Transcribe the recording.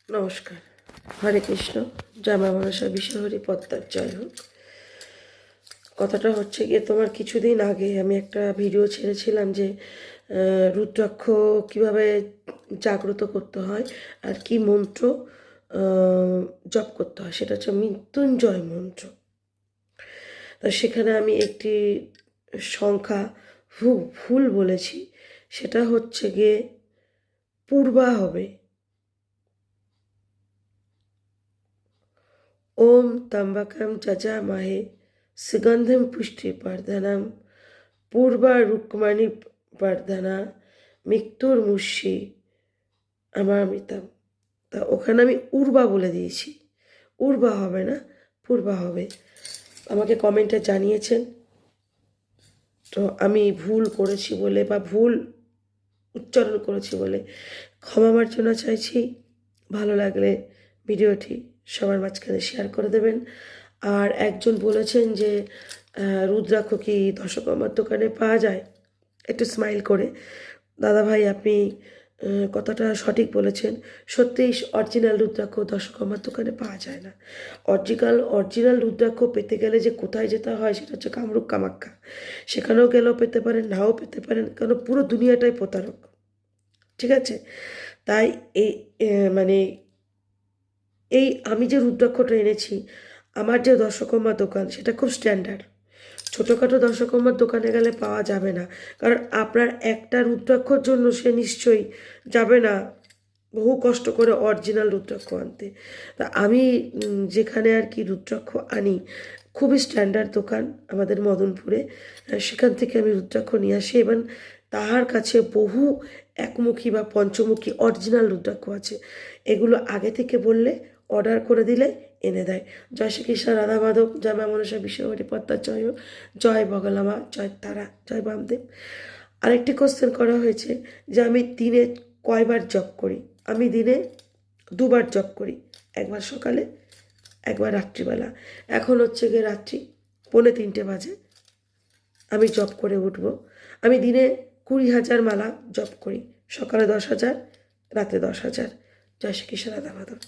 নমস্কার। হরে কৃষ্ণ। জয় মা মনসা বিশ্বহরি পদ্মার জয় হোক। কথাটা হচ্ছে গিয়ে, তোমার কিছুদিন আগে আমি একটা ভিডিও ছেড়েছিলাম যে রুদ্রাক্ষ কিভাবে জাগ্রত করতে হয় আর কি মন্ত্র জপ করতে হয়, সেটা হচ্ছে মৃত্যুঞ্জয় মন্ত্র। তা সেখানে আমি একটি সংখ্যা ভুল বলেছি, সেটা হচ্ছে গিয়ে পূর্বা হবে। ওম ত্র্যম্বকম যজামহে সুগন্ধিম পুষ্টিবর্ধনম পূর্বা রুক্মাণী বর্ধনা মৃত্যুর্মুষি অমৃতম। তা ওখানে আমি উর্বা বলে দিয়েছি, উর্বা হবে না, পূর্বা হবে। আমাকে কমেন্টে জানিয়েছেন, তো আমি ভুল করেছি বলে বা ভুল উচ্চারণ করেছি বলে ক্ষমা মার্জনা চাইছি। ভালো লাগলে ভিডিওটি সবার মাঝখানে শেয়ার করে দেবেন। আর একজন বলেছেন যে রুদ্রাক্ষ কি দশকর্মার দোকানে পাওয়া যায়, একটু স্মাইল করে। দাদা ভাই, আপনি কথাটা সঠিক বলেছেন। সত্যিই অরিজিনাল রুদ্রাক্ষ দশকর্মার দোকানে পাওয়া যায় না। অরিজিনাল রুদ্রাক্ষ পেতে গেলে যে কোথায় যেতে হয় সেটা হচ্ছে কামরূপ কামাখ্যা। সেখানেও গেলেও পেতে পারেন, নাও পেতে পারেন, কারণ পুরো দুনিয়াটাই প্রতারক। ঠিক আছে? তাই এই মানে এই আমি যে রুদ্রাক্ষটা এনেছি, আমার যে দশকর্মা দোকান সেটা খুব স্ট্যান্ডার্ড। ছোটোখাটো দশকর্মার দোকানে গেলে পাওয়া যাবে না, কারণ আপনার একটা রুদ্রাক্ষর জন্য সে নিশ্চয়ই যাবে না বহু কষ্ট করে অরিজিনাল রুদ্রাক্ষ আনতে। তা আমি যেখানে আর কি রুদ্রাক্ষ আনি, খুবই স্ট্যান্ডার্ড দোকান আমাদের মদনপুরে, সেখান থেকে আমি রুদ্রাক্ষ নিয়ে আসি এবং তাহার কাছে বহু একমুখী বা পঞ্চমুখী অরিজিনাল রুদ্রাক্ষ আছে। এগুলো আগে থেকে বললে, অর্ডার করে দিলে এনে দেয়। জয় শ্রীকৃষ্ণ, রাধা মাধব, জয় মা মনসা বিশ্বহরি পদ্মার জয় হোক, জয় বগলামা, জয় তারা, জয় বামদেব। আরেকটি কোশ্চেন করা হয়েছে যে আমি দিনে কয়বার জপ করি। আমি দিনে দুবার জপ করি, একবার সকালে, একবার রাত্রিবেলা। এখন হচ্ছে গিয়ে রাত্রি 2:45 বাজে, আমি জপ করে উঠব। আমি দিনে 20,000 মালা জপ করি, সকালে 10,000, রাতে 10,000। জয় শ্রীকৃষ্ণ, রাধা মাধব।